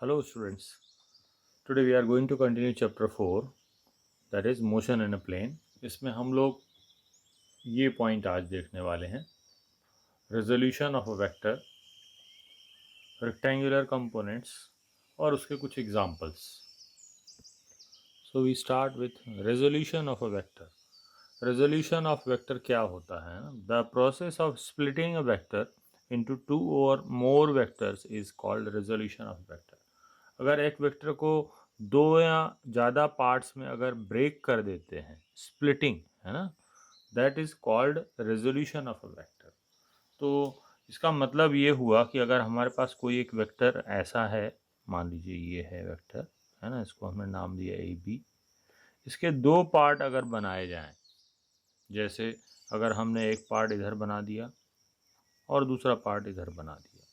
Hello students, today we are going to continue chapter 4 that is motion in a plane। इसमें हम लोग ये point आज देखने वाले हैं, resolution of a vector, rectangular components और उसके कुछ examples. So we start with resolution of a vector. Resolution of vector क्या होता है? The process of splitting a vector into two और more vectors is called resolution of vector. अगर एक vector को दो या ज़्यादा पार्ट्स में अगर ब्रेक कर देते हैं, स्प्लिटिंग है ना, that is called resolution of a vector. तो इसका मतलब ये हुआ कि अगर हमारे पास कोई एक वेक्टर ऐसा है, मान लीजिए ये है वेक्टर, है ना, इसको हमने नाम दिया ए बी। इसके दो पार्ट अगर बनाए जाएं, जैसे अगर हमने एक पार्ट इधर बना दिया और दूसरा पार्ट इधर बना दिया,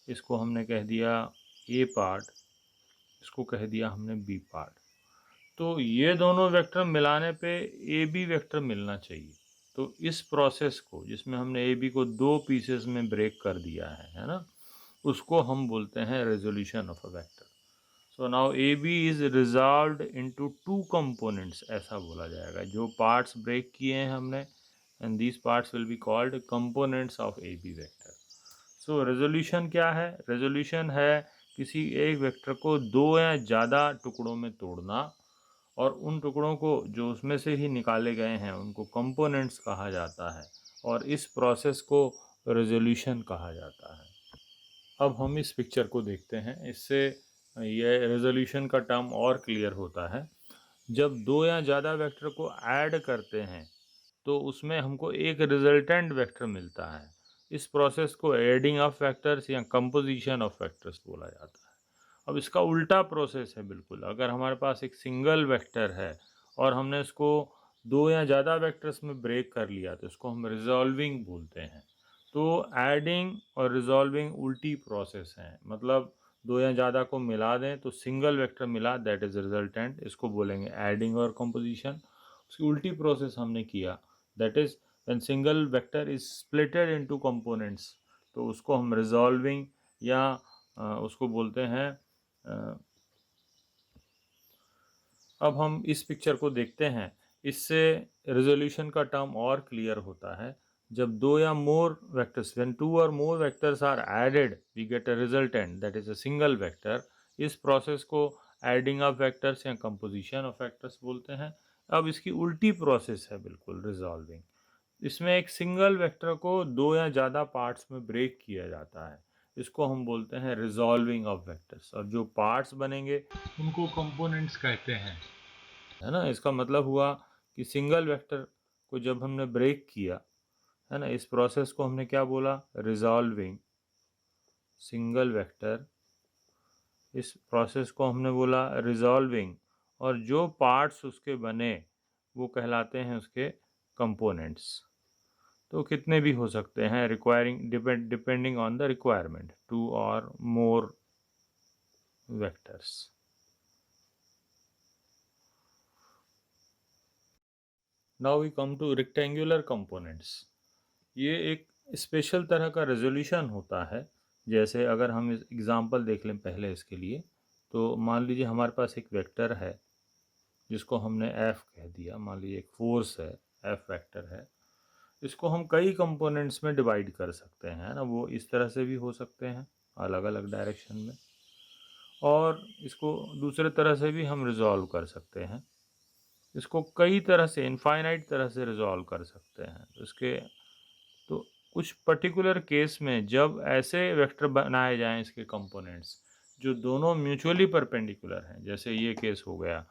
इसको हमने कह दिया ए पार्ट, इसको कह दिया हमने बी पार्ट। तो ये दोनों वेक्टर मिलाने पे ए बी वेक्टर मिलना चाहिए। तो इस प्रोसेस को, जिसमें हमने ए बी को दो पीसेस में ब्रेक कर दिया है ना, उसको हम बोलते हैं resolution of a vector. So now A B is resolved into two components, ऐसा बोला जाएगा। जो पार्ट्स ब्रेक किए हैं हमने, and these parts will be called components of A B vector. सो रेजोल्यूशन क्या है? रेजोल्यूशन है किसी एक वेक्टर को दो या ज़्यादा टुकड़ों में तोड़ना, और उन टुकड़ों को जो उसमें से ही निकाले गए हैं उनको कंपोनेंट्स कहा जाता है, और इस प्रोसेस को रेजोल्यूशन कहा जाता है। अब हम इस पिक्चर को देखते हैं, इससे ये रेजोल्यूशन का टर्म और क्लियर होता है। जब दो या ज़्यादा वेक्टर को ऐड करते हैं तो उसमें हमको एक रिजल्टेंट वेक्टर मिलता है। इस प्रोसेस को एडिंग ऑफ वेक्टर्स या कंपोजिशन ऑफ वेक्टर्स बोला जाता है। अब इसका उल्टा प्रोसेस है बिल्कुल। अगर हमारे पास एक सिंगल वेक्टर है और हमने इसको दो या ज़्यादा वेक्टर्स में ब्रेक कर लिया, तो इसको हम रिजॉल्विंग बोलते हैं। तो एडिंग और रिजॉल्विंग उल्टी प्रोसेस हैं। मतलब दो या ज़्यादा को मिला दें तो सिंगल वेक्टर मिला, दैट इज़ रिजल्टेंट, इसको बोलेंगे एडिंग और कंपोजिशन। उसकी उल्टी प्रोसेस हमने किया, that is when single vector is splitted into components, तो उसको हम रिजॉल्विंग या उसको बोलते हैं। अब हम इस पिक्चर को देखते हैं, इससे रेजोल्यूशन का टर्म और क्लियर होता है। जब दो या मोर वेक्टर्स, व्हेन टू और more vectors are added, we get a resultant that is a single vector. इस प्रोसेस को एडिंग ऑफ वेक्टर्स या कंपोजिशन ऑफ वेक्टर्स बोलते हैं। अब इसकी उल्टी प्रोसेस है बिल्कुल, रिजॉल्विंग। इसमें एक सिंगल वेक्टर को दो या ज़्यादा पार्ट्स में ब्रेक किया जाता है, इसको हम बोलते हैं रिजॉल्विंग ऑफ वेक्टर्स। और जो पार्ट्स बनेंगे उनको कंपोनेंट्स कहते हैं, है ना। इसका मतलब हुआ कि सिंगल वेक्टर को जब हमने ब्रेक किया, है ना, इस प्रोसेस को हमने क्या बोला? Resolving single vector. इस प्रोसेस को हमने बोला रिजॉल्विंग, और जो पार्ट्स उसके बने वो कहलाते हैं उसके कंपोनेंट्स। तो कितने भी हो सकते हैं, requiring depending on the requirement, two और more vectors. Now we come to rectangular components. ये एक स्पेशल तरह का रेजोल्यूशन होता है। जैसे अगर हम इस एग्जांपल देख लें पहले इसके लिए, तो मान लीजिए हमारे पास एक वेक्टर है जिसको हमने f कह दिया। मान लीजिए एक फोर्स है, f वेक्टर है। इसको हम कई कंपोनेंट्स में डिवाइड कर सकते हैं ना, वो इस तरह से भी हो सकते हैं अलग अलग डायरेक्शन में, और इसको दूसरे तरह से भी हम रिजॉल्व कर सकते हैं। इसको कई तरह से, इनफाइनाइट तरह से रिजॉल्व कर सकते हैं। इसके तो कुछ पर्टिकुलर केस में जब ऐसे वेक्टर बनाए जाएं इसके कंपोनेंट्स जो दोनों म्यूचुअली परपेंडिकुलर हैं, जैसे ये केस हो गया,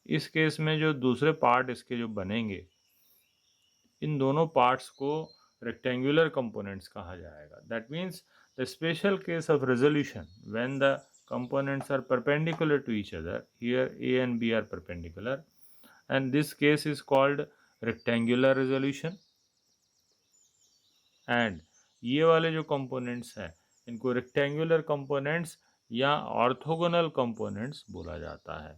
इस केस में जो दूसरे पार्ट इसके जो बनेंगे, इन दोनों पार्ट्स को रेक्टेंगुलर कंपोनेंट्स कहा जाएगा। That means the special case of resolution when the components are perpendicular to each other. Here A and B are perpendicular, and this case is called rectangular resolution. And ये वाले जो components हैं इनको rectangular components या orthogonal components बोला जाता है।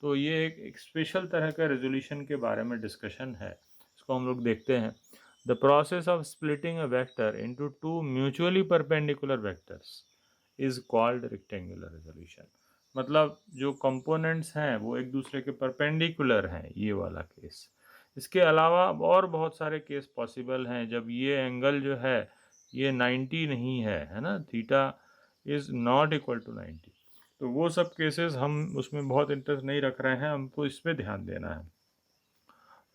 तो ये एक स्पेशल तरह का रेजोल्यूशन के बारे में डिस्कशन है। इसको हम लोग देखते हैं। The process of splitting a vector into two mutually perpendicular vectors is called rectangular resolution. मतलब जो कंपोनेंट्स हैं वो एक दूसरे के परपेंडिकुलर हैं, ये वाला केस। इसके अलावा और बहुत सारे केस पॉसिबल हैं जब ये एंगल जो है ये 90 नहीं है ना, theta is not equal to 90। तो वो सब केसेस हम उसमें बहुत इंटरेस्ट नहीं रख रहे हैं, हमको इस पे ध्यान देना है।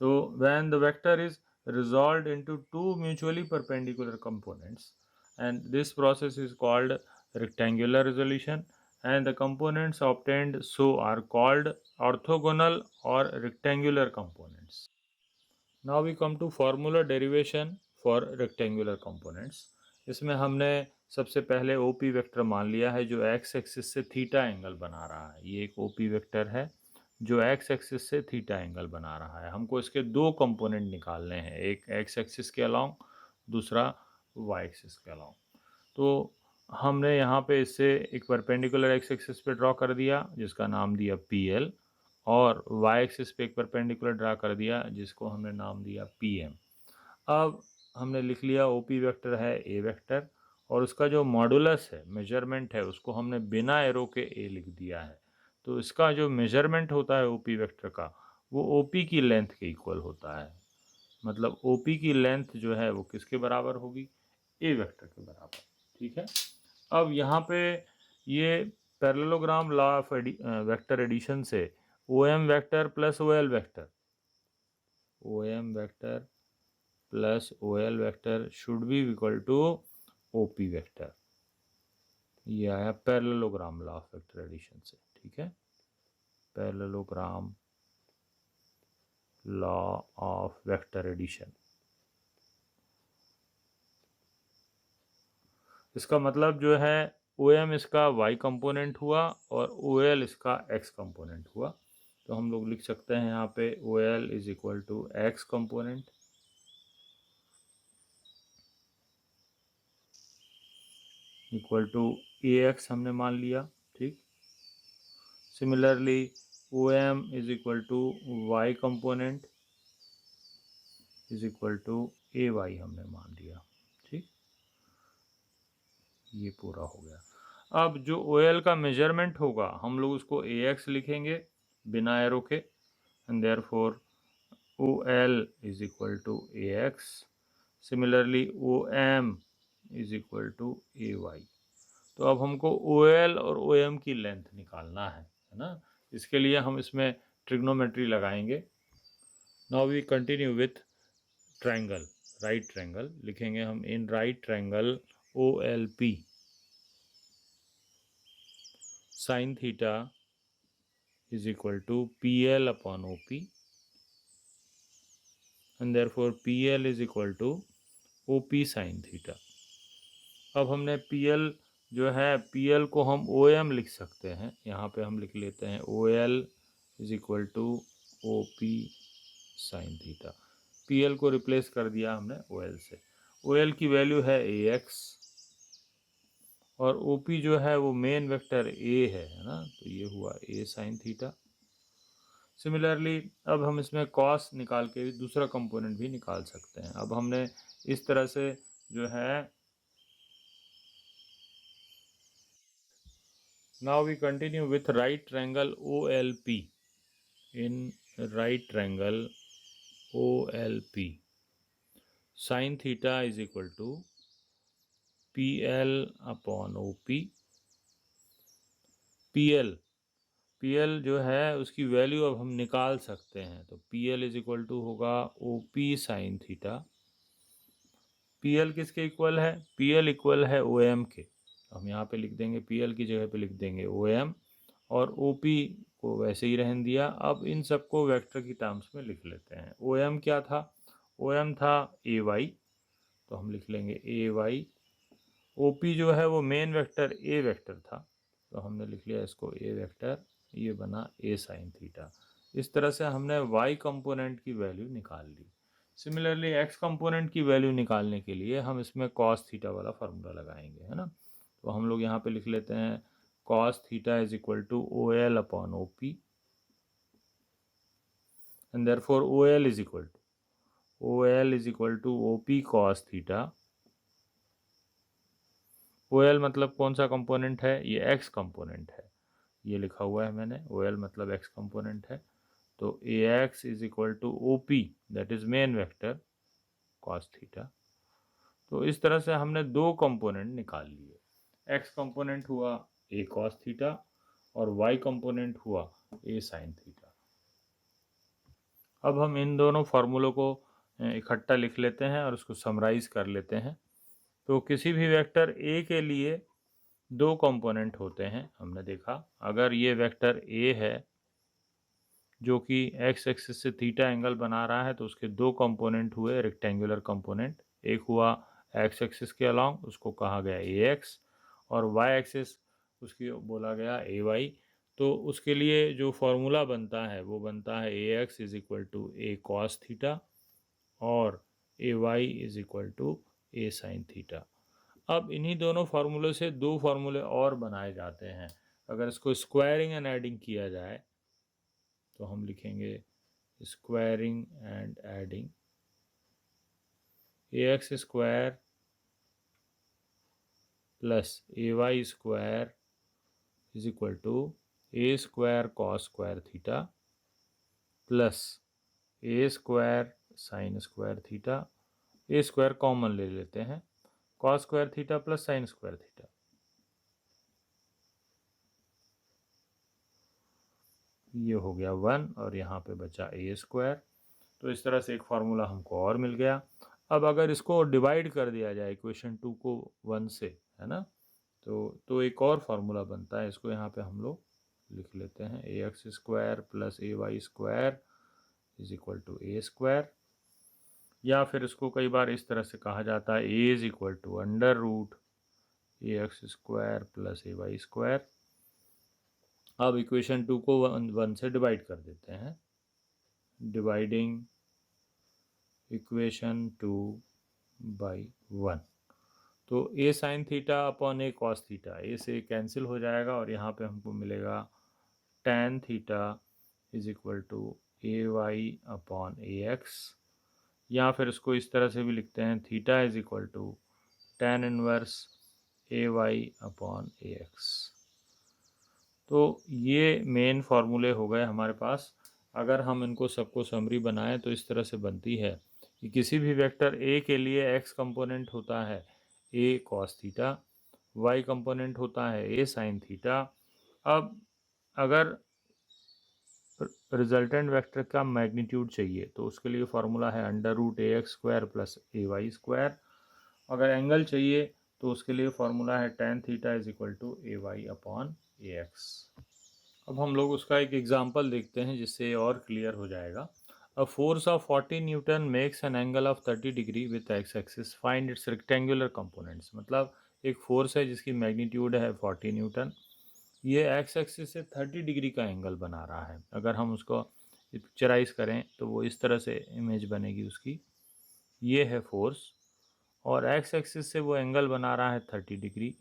तो when the vector is resolved into two mutually perpendicular components, and this process is called rectangular resolution, and the components obtained so are called orthogonal or rectangular components. Now we come to formula derivation for rectangular components. इसमें हमने सबसे पहले OP vector मान लिया है जो x axis से theta angle बना रहा है। ये एक OP वेक्टर है जो x एक्सिस से थीटा एंगल बना रहा है। हमको इसके दो कंपोनेंट निकालने हैं, एक x एक्सिस के अलोंग, दूसरा y एक्सिस के अलोंग। तो हमने यहाँ पे इससे एक परपेंडिकुलर x एक्सिस पे ड्रॉ कर दिया जिसका नाम दिया PL, और y एक्सिस पे एक परपेंडिकुलर ड्रा कर दिया जिसको हमने नाम दिया PM। अब हमने लिख लिया OP वेक्टर है A वेक्टर, और उसका जो मॉडुलस है, मेजरमेंट है, उसको हमने बिना एरो के A लिख दिया है। तो इसका जो मेजरमेंट होता है OP वेक्टर का वो OP की लेंथ के इक्वल होता है। मतलब OP की लेंथ जो है वो किसके बराबर होगी, A वेक्टर के बराबर। ठीक है। अब यहाँ पे ये parallelogram law of vector addition से OM vector plus OL vector, OM vector plus OL vector should be equal to OP vector. ये आया parallelogram law of vector addition से। ठीक है, parallelogram law of vector addition. इसका मतलब जो है OM इसका y कंपोनेंट हुआ और OL इसका x कंपोनेंट हुआ। तो हम लोग लिख सकते हैं यहाँ पे OL is equal to x component equal to AX हमने मान लिया। ठीक, similarly OM is equal to y component is equal to AY हमने मान लिया। ठीक, ये पूरा हो गया। अब जो OL का मेजरमेंट होगा हम लोग उसको AX लिखेंगे बिना एरो के, and therefore OL is equal to AX. Similarly OM is equal to AY। तो अब हमको OL और OM की लेंथ निकालना है ना। इसके लिए हम इसमें ट्रिग्नोमेट्री लगाएंगे। Now we continue with triangle, right triangle लिखेंगे हम। In right triangle OLP sin theta is equal to PL upon OP, and therefore PL is equal to OP sin theta। अब हमने PL जो है PL को हम OM लिख सकते हैं। यहाँ पे हम लिख लेते हैं OL is equal to OP sine theta. PL को रिप्लेस कर दिया हमने OL से। OL की वैल्यू है AX और OP जो है वो मेन वेक्टर A है ना, तो ये हुआ A साइन थीटा। सिमिलरली अब हम इसमें कॉस निकाल के दूसरा कंपोनेंट भी निकाल सकते हैं। अब हमने इस तरह से जो है, now we continue with right triangle OLP। in right triangle OLP sin theta is equal to PL upon OP। PL जो है उसकी वैल्यू अब हम निकाल सकते हैं। तो PL इज इक्वल टू होगा OP साइन थीटा। PL किसके इक्वल है, PL इक्वल है OM के। हम यहाँ पे लिख देंगे PL की जगह पे लिख देंगे OM, और OP को वैसे ही रहने दिया। अब इन सबको वेक्टर की टर्म्स में लिख लेते हैं। OM क्या था, OM था AY, तो हम लिख लेंगे AY। OP जो है वो मेन वेक्टर A वेक्टर था, तो हमने लिख लिया इसको A वेक्टर, ये बना A साइन थीटा। इस तरह से हमने Y कंपोनेंट की वैल्यू निकाल ली। सिमिलरली X कंपोनेंट की वैल्यू निकालने के लिए हम इसमें कॉस थीटा वाला फार्मूला लगाएंगे, है ना। तो हम लोग यहाँ पे लिख लेते हैं cos theta is equal to OL upon OP, and therefore OL is equal to OP cos theta O L मतलब कौन सा कंपोनेंट है, ये एक्स कंपोनेंट है, ये लिखा हुआ है मैंने, ओ एल मतलब एक्स कंपोनेंट है। तो A X is equal to O P that is main vector cos theta. तो इस तरह से हमने दो कंपोनेंट निकाल लिए, एक्स कंपोनेंट हुआ ए कॉस थीटा और वाई कंपोनेंट हुआ ए साइन थीटा। अब हम इन दोनों फार्मूलों को इकट्ठा लिख लेते हैं और उसको समराइज कर लेते हैं। तो किसी भी वेक्टर ए के लिए दो कंपोनेंट होते हैं, हमने देखा अगर ये वेक्टर ए है जो कि एक्स एक्सिस से थीटा एंगल बना रहा है तो उसके दो कंपोनेंट हुए रेक्टेंगुलर कंपोनेंट, एक हुआ एक्स एक्सिस के अलॉन्ग उसको कहा गया ए एक्स और वाई एक्सिस उसकी बोला गया ए वाई। तो उसके लिए जो फॉर्मूला बनता है वो बनता है A X is equal to A cos theta और A Y is equal to A sine theta. अब इन्हीं दोनों फार्मूलों से दो फार्मूले और बनाए जाते हैं। अगर इसको स्क्वायरिंग एंड एडिंग किया जाए तो हम लिखेंगे squaring and adding A X square plus A Y square is equal to A square cos square theta plus A square sine square theta, A square common ले लेते हैं, cos square theta plus sine square theta. ये हो गया 1 और यहाँ पे बचा ए स्क्वायर। तो इस तरह से एक फार्मूला हमको और मिल गया। अब अगर इसको डिवाइड कर दिया जाए इक्वेशन 2 को 1 से, है ना, तो एक और फार्मूला बनता है, इसको यहाँ पे हम लोग लिख लेते हैं A X square plus A Y square is equal to A square, या फिर इसको कई बार इस तरह से कहा जाता है A is equal to under root A X square plus A Y square. अब इक्वेशन 2 को 1 से डिवाइड कर देते हैं, डिवाइडिंग इक्वेशन 2 बाई 1। तो ए साइन थीटा अपॉन ए कॉस थीटा, ए से कैंसिल हो जाएगा और यहाँ पे हमको मिलेगा tan theta is equal to A Y upon A X, या फिर इसको इस तरह से भी लिखते हैं theta is equal to tan inverse A Y upon A X. तो ये मेन फार्मूले हो गए हमारे पास। अगर हम इनको सबको समरी बनाएं तो इस तरह से बनती है कि किसी भी वेक्टर ए के लिए एक्स कंपोनेंट होता है ए कॉस थीटा, वाई कंपोनेंट होता है ए साइन थीटा। अब अगर रिजल्टेंट वेक्टर का मैग्नीट्यूड चाहिए तो उसके लिए फार्मूला है under root A X square plus A Y square. अगर एंगल चाहिए तो उसके लिए फार्मूला है tan theta is equal to A Y upon A X. अब हम लोग उसका एक एग्जांपल देखते हैं जिससे और क्लियर हो जाएगा। A force of 40 Newton makes an angle of 30 degree with x axis, find its rectangular components. मतलब एक फोर्स है जिसकी मैग्नीट्यूड है 40 न्यूटन, ये एक्स एक्सिस से 30 डिग्री का एंगल बना रहा है। अगर हम उसको पिक्चराइज करें तो वो इस तरह से इमेज बनेगी उसकी, ये है फोर्स और एक्स एक्सिस से वो एंगल बना रहा है 30 डिग्री।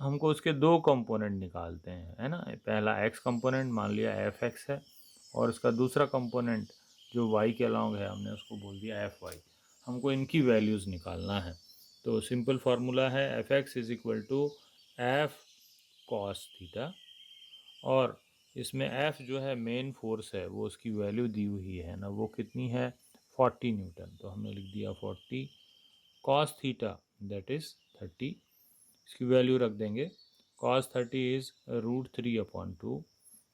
हमको उसके दो कंपोनेंट निकालते हैं, है ना। पहला एक्स कंपोनेंट मान लिया एफ एक्स है और इसका दूसरा कंपोनेंट जो वाई के अलॉन्ग है हमने उसको बोल दिया एफ वाई। हमको इनकी वैल्यूज़ निकालना है। तो सिंपल फार्मूला है F X is equal to F cos theta और इसमें एफ जो है मेन फोर्स है वो उसकी वैल्यू दी हुई है ना, वो कितनी है 40 न्यूटन। तो हमने लिख दिया 40 कॉस थीटा दैट इज़ 30, इसकी वैल्यू रख देंगे, कॉस 30 इज़ √3/2,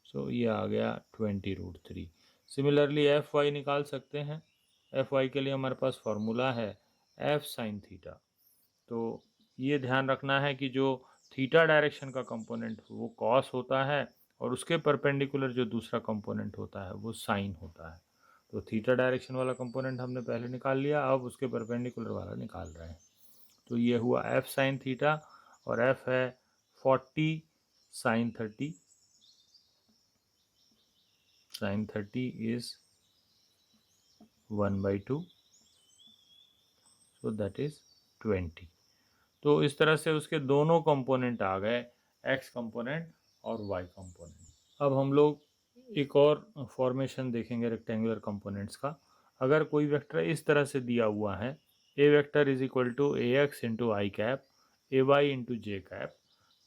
सो ये आ गया 20√3। सिमिलरली एफ वाई निकाल सकते हैं। एफ वाई के लिए हमारे पास फार्मूला है एफ साइन थीटा। तो ये ध्यान रखना है कि जो थीटा डायरेक्शन का कंपोनेंट वो कॉस होता है और उसके परपेंडिकुलर जो दूसरा कंपोनेंट होता है वो साइन होता है। तो थीटा डायरेक्शन वाला कंपोनेंट हमने पहले निकाल लिया, अब उसके परपेंडिकुलर वाला निकाल रहे हैं। तो ये हुआ एफ साइन थीटा और एफ है 40 sine 30, sine 30 is 1/2, so that is 20। तो इस तरह से उसके दोनों कंपोनेंट आ गए, एक्स कंपोनेंट और वाई कंपोनेंट। अब हम लोग एक और फॉर्मेशन देखेंगे रेक्टेंगुलर कंपोनेंट्स का। अगर कोई वेक्टर इस तरह से दिया हुआ है A vector is equal to A X into I cap, A Y into J cap.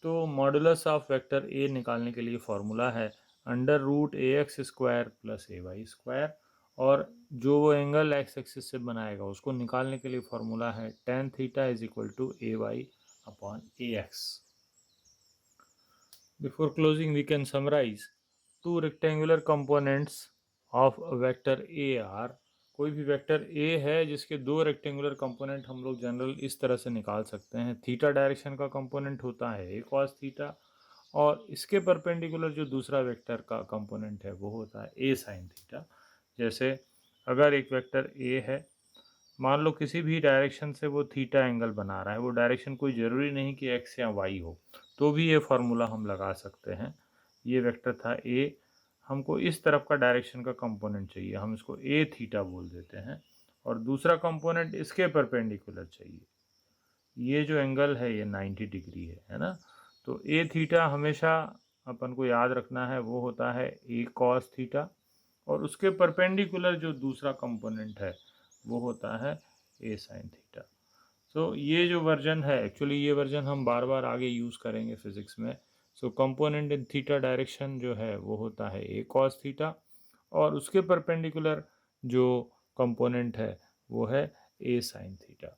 तो मॉडुलस ऑफ वेक्टर ए निकालने के लिए फॉर्मूला है under root A X square plus A Y square, और जो वो एंगल एक्स एक्सिस से बनाएगा उसको निकालने के लिए फॉर्मूला है tan theta is equal to A Y upon A X. Before closing, we can summarize two rectangular components of a vector A are, कोई भी वेक्टर A है जिसके दो रेक्टेंगुलर कंपोनेंट हम लोग जनरल इस तरह से निकाल सकते हैं। थीटा डायरेक्शन का कंपोनेंट होता है A cos थीटा, और इसके परपेंडिकुलर जो दूसरा वेक्टर का कंपोनेंट है वो होता है A sin थीटा। जैसे अगर एक वेक्टर A है, मान लो किसी भी डायरेक्शन से वो थीटा एंगल बना रहा है, वो डायरेक्शन कोई ज़रूरी नहीं कि एक्स या वाई हो, तो भी ये फार्मूला हम लगा सकते हैं। ये वेक्टर था ए, हमको इस तरफ का डायरेक्शन का कंपोनेंट चाहिए, हम इसको ए थीटा बोल देते हैं, और दूसरा कंपोनेंट इसके परपेंडिकुलर चाहिए। ये जो एंगल है ये 90 डिग्री है ना। तो ए थीटा हमेशा अपन को याद रखना है, वो होता है ए कॉस थीटा, और उसके परपेंडिकुलर जो दूसरा कंपोनेंट है वो होता है ए साइन थीटा। सो ये जो वर्जन है, एक्चुअली ये वर्जन हम बार बार आगे यूज़ करेंगे फिज़िक्स में। सो कंपोनेंट इन थीटा डायरेक्शन जो है वो होता है ए कॉस थीटा, और उसके परपेंडिकुलर जो कंपोनेंट है वो है ए साइन थीटा।